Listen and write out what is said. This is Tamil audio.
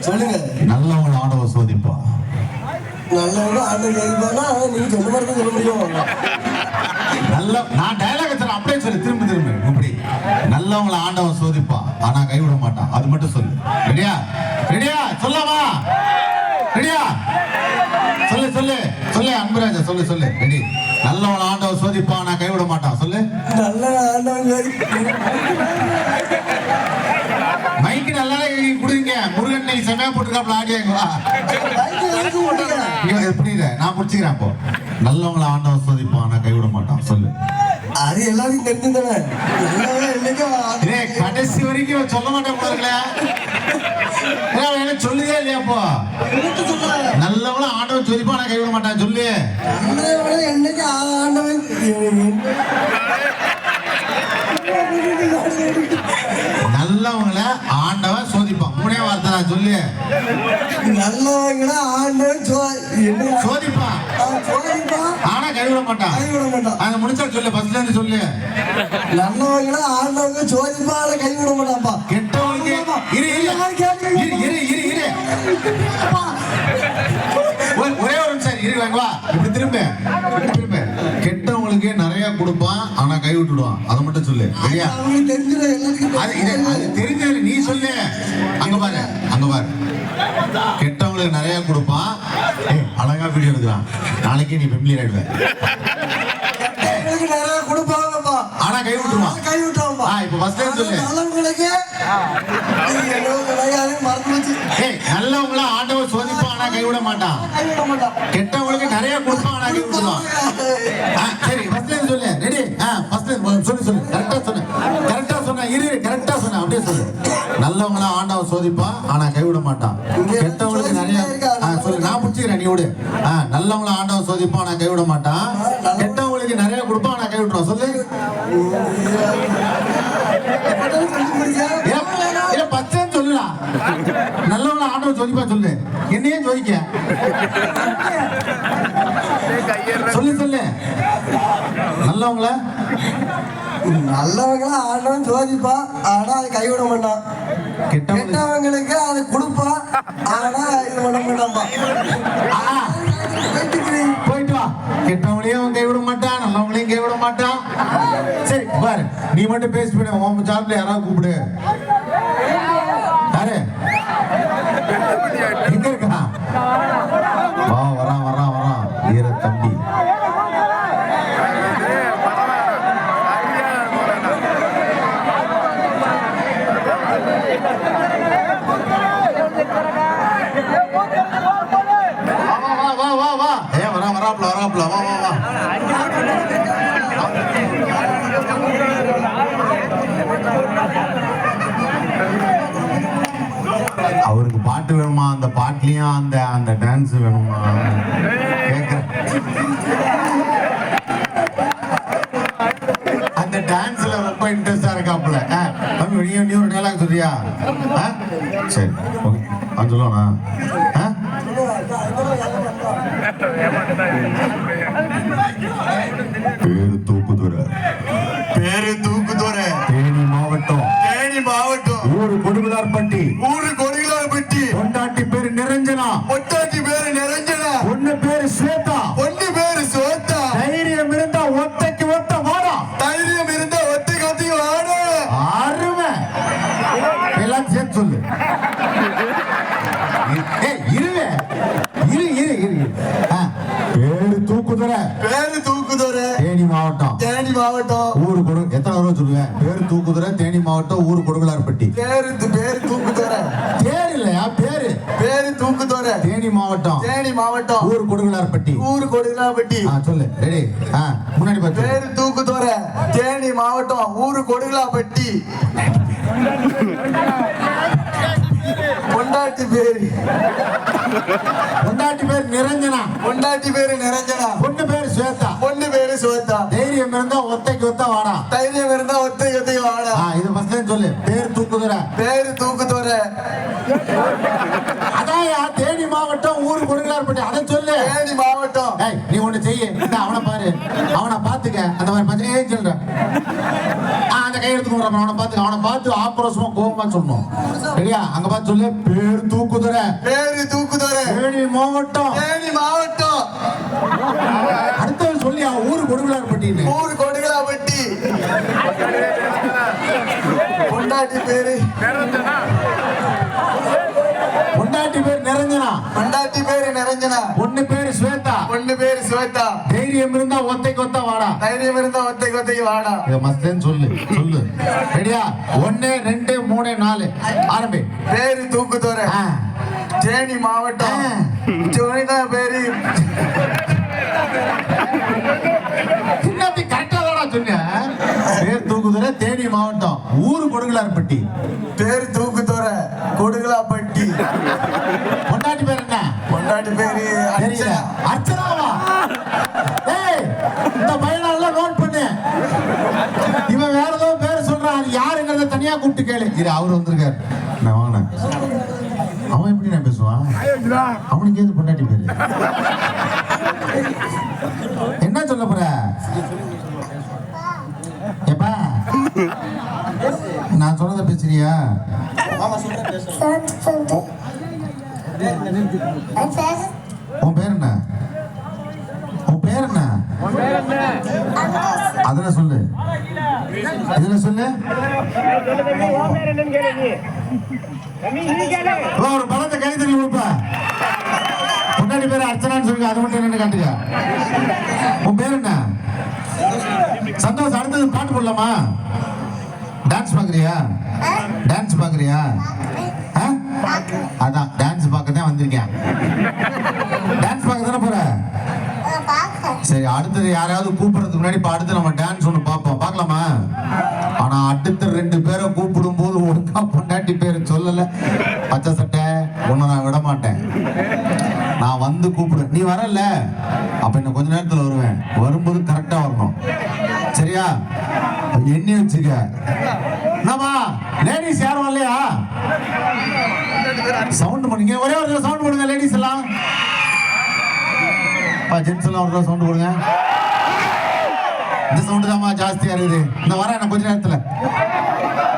சொல்லுங்க. நல்லவங்களை ஆண்டவன் சோதிப்பா. நல்லவங்க ஆண்டவன் சோதிப்பானா? நீங்க சொன்ன மாதிரி தான் சொல்ல முடியும். நல்ல நான் டயலாக் வச்சுறேன், அப்படியே சொல்லு, திரும்ப இப்படி. நல்லவங்களை ஆண்டவன் சோதிப்பா, ஆனா கைவிட மாட்டான். அது மட்டும் சொல்லு. ரெடியா? ரெடியா? சொல்லவா? ரெடியா? சொல்லு சொல்லு சொல்லு அன்பராஜா, சொல்லு சொல்லு. ரெடி? நல்லவங்களை ஆண்டவன் சோதிப்பா, ஆனா கைவிட மாட்டான். சொல்லு. நல்ல ஆண்டவன் மைக்கு நல்லா குடுங்க. முருகன் நீ செமையா போட்டுருக்காப்ல, ஆடியாங்களா? புரியுத? நான் முடிச்சுக்கிறேன். அப்போ நல்லவங்களை ஆண்டவன் சோதிப்பான், ஆனா கைவிட மாட்டான். சொல்லு. அது எல்லாத்தையும் தெரிஞ்சுதானே. கடைசி வரைக்கும் சொல்ல மாட்டேன் பாருங்களே. சொல்லுதே இல்லையா? அப்போ நல்லவங்களும் ஆண்டவன் சோதிப்பான், ஆனா கைவிட மாட்டான். சொல்லு. என்னைக்கு ஆண்டவன் நல்லவங்கள ஆண்டவன் சோதிப்பான். மூணே வார்த்தை தான் சொல்லு. நல்லவங்கள ஆண்டவன் சோதிப்பான், ஆனா கைவிட மாட்டான். அதை முடிச்சா சொல்லு. ஃபர்ஸ்ட்ல இருந்து சொல்லு. நல்லவங்கள ஆண்டவங்க சோதிப்பா, ஆனா கைவிட மாட்டான்ப்பா. கெட்டவங்களுக்கு ஒரே ஒரு நிமிஷம் இரு. வா இப்படி திரும்ப. கெட்டவங்களுக்கு நிறைய கொடுப்பான், ஆனா கை விட்டுடுவான். அதை மட்டும் சொல்லு. சரியா? அது தெரிஞ்சது நீ சொல்லு. அங்க பாரு, அங்க பாரு. கெட்டவங்களுக்கு நிறைய கொடுப்பான். அழகா வீடியோ எடுக்கிறான். நாளைக்கு நீ ஃபெமிலியர் ஆயிடுவ. நிறைய கொடுப்பாங்கப்பா, ஆனா கை விட்டுருவான். இப்ப ஃபர்ஸ்ட் டைம் சொல்லு. நல்லவங்கள ஆண்டவர் சோதிப்பான், ஆனா கைவிட மாட்டான். கெட்டவங்களுக்கு நிறைய கொடுப்பான், ஆனா கை விட்டுருவான். சரி, ஃபர்ஸ்ட் டைம் சொல்லு. ரெடி? ஃபர்ஸ்ட் டைம் சொல்லு. கரெக்டா சொன்ன. கரெக்டா சொன்ன. இரு, கரெக்டா சொன்ன. அப்படியே சொல்லு. நல்லவங்கள ஆண்டவர் சோதிப்பான், ஆனா கைவிட மாட்டான். கெட்டவங்களுக்கு நிறைய சொல்லு. நான் பிடிச்சிக்கிறேன், நீ விடு. நல்லவங்கள ஆண்டவர் சோதிப்பான், ஆனா கைவிட மாட்டான். கெட்டவங்களுக்கு நிறைய கொடுப்பான், ஆனா கைவிட்டுருவான். சொல்லு. பச்சை சொல்லுடா. நல்லவங்கள ஆண்டவர் சோதிப்பா சொல்லு. என்னையே சோதிக்க சொல்லு. சொல்லு. நல்லவங்கள ஆண்டவன் சோதிப்பா, ஆனா அதை கைவிட மாட்டான். கெட்டவங்களுக்கு அது கொடுப்பா, ஆனா இது பண்ண மாட்டான்பா. போயிட்டு வா. கெட்டவங்களையும் கைவிட மாட்டான், நல்லவங்களையும் கைவிட மாட்டான். சரி பாரு, நீ மட்டும் பேசி போயிடு. உன் சார்பில் யாராவது கூப்பிடு. யாரு எங்க இருக்கா? வா, வரான் வரான் வரான். வீர தம்பி. வராப்ல. வா வா வா. அவருக்கு பாட்டு வேணுமா? அந்த பாட்டுலயும் அந்த டான்ஸ் வேணுமா? அந்த டான்ஸ்ல ரொம்ப இன்ட்ரெஸ்டா இருக்காப்புல. நீ ஒரு டயலாக் சொல்றியா? சரி, ஓகே. சொல்லுவானா? பேரு தூக்குதுறை. தேனி மாவட்டம். ஊரு கொடுகுலார்பட்டி. பொண்டாட்டி பேரு நிரஞ்சனா. பொண்ணு பேரு ஸ்வேதா. தைரியம் இருந்தா ஒத்தைக்கு ஒத்த வாடா. அருமை. எல்லாம் சேர்த்து சொல்லு. பேரு தூக்குதுறை. தேனி மாவட்டம். ஊரு கொடு. எத்தனை தடவை சொல்லுவேன்? பேரு தூக்குதுறை, தேனி மாவட்டம், ஊரு கொடுகுலார்பட்டி. பேரு தூக்குதுறை. பேரு இல்லையா? பேரு தூக்குதுறை. தேனி மாவட்டம், ஊரு கொடுகுலார்பட்டி. சொல்லு. ரெடி? முன்னாடி பார்த்து. பேரு தூக்குதுறை, தேனி மாவட்டம், ஊரு கொடுகுலார்பட்டி. பொண்டாட்டி பேரு நிரஞ்சனா. பொண்ணு பேரு ஸ்வேதா. தைரியம் இருந்தா ஒத்தைக்கு ஒத்த வாடா. இது ஃபர்ஸ்ட் டைம் சொல்லு. பேரு தூக்குதுறை. அதான் தேனி மாவட்டம், ஊரு கொடுகுலார்பட்டி. அதை சொல்லு. தேனி மாவட்டம். நீ ஒண்ணு செய்ய. அவனை பாரு, அவனை பாத்துக்க. அந்த மாதிரி சொல்ற. அந்த கை எடுத்து அவனை பார்த்து ஆக்ரோஷமா கோபமா சொல்லணும். சரியா? அங்க பார்த்து சொல்லு, பேரு தூக்குதுறை. பேரு தூக்குதுறை. தேனி மாவட்டம். தேனி மாவட்டம். அடுத்தவன் சொல்லி ஊரு கொடுகலாப்பட்டின்னு. ஊரு கொடுகலாப்பட்டி. பொண்டாட்டி பேரு பொண்டாட்டி பேர் நிரஞ்சனா. பொண்டாட்டி பேரு நிரஞ்சனா. பொண்ணு பேரு ஸ்வேதா. பொண்ணு பேரு ஸ்வேதா. தைரியம் இருந்தா ஒத்தைக்கு ஒத்த வாடா. தைரியம் இருந்தா ஒத்தைக்கு ஒத்தைக்கு வாடா. மஸ்தேன்னு சொல்லு சொல்லு. ரெடியா? 1 2 3 4 ஆரம்பி. பேரு தூக்குதுறை. தேனி மாவட்டம். சொன்னா பேரு கரெக்டா தான் சொன்ன. பேர் தூக்குதுறை, தேனி மாவட்டம், ஊரு கொடுகலாப்பட்டி. பேரு தூக்குதுறை, கொடுகலாப்பட்டி. பொண்டாட்டி பேர் என்ன? பொண்டாட்டி பேரு அர்ச்சனா. அர்ச்சனாவா? ஏய், இந்த பயனால நோட் பண்ணு. இவன் வேற ஏதோ பேர் சொல்றான். அது யாருங்கறத தனியா கூப்பிட்டு கேளு. இது அவர் வந்திருக்காரு. நான் வாங்கினேன். அவன் எப்படி நான் பேசுவான்? அவனுக்கு ஏது பொண்டாட்டி பேரு? என்ன சொல்ல போற? எப்பா நான் சொன்னதை பேசுறியா? உன் பேர் என்ன? உன் பேர் என்ன? அதுல சொல்லு. இதுல சொல்லு. ஒரு பலத்தை கை தள்ளி கொடுப்ப. பொண்டாட்டி பேர் அர்ச்சனான்னு சொல்லுங்க. அது மட்டும் என்னன்னு காட்டுங்க. உன் பேர் என்ன? சந்தோஷம். அடுத்தது பாட்டு போடலாமா? டான்ஸ் பாக்குறியா? டான்ஸ் பாக்குறியா? அதான் டான்ஸ் பார்க்க தான் வந்திருக்கேன். டான்ஸ் பார்க்க தானே போற? சரி, அடுத்தது யாராவது கூப்பிடுறதுக்கு முன்னாடி அடுத்து நம்ம டான்ஸ் ஒண்ணு பார்ப்போம். பார்க்கலாமா? ஆனா அடுத்த 2 பேரை கூப்பிடும் போது ஒழுங்கா பொண்டாட்டி பேரு சொல்லல, பச்சை சட்டை உன்னை நான் விட மாட்டேன். நான் வந்து கூப்பிடு. நீ வரல, அப்ப இன்னும் கொஞ்ச நேரத்துல வருவேன். வரும்போது கரெக்டா வரணும். சரியா? எண்ணி வச்சுக்க. என்னமா லேடிஸ் யாரும் வரலையா? சவுண்ட் பண்ணுங்க. ஒரே ஒரு சவுண்ட் பண்ணுங்க லேடிஸ் எல்லாம். ஜென்ஸ் எல்லாம் ஒரு சவுண்ட் கொடுங்க. இந்த சவுண்ட் தான் ஜாஸ்தியா இருக்குது. இந்த வரேன் கொஞ்ச நேரத்துல.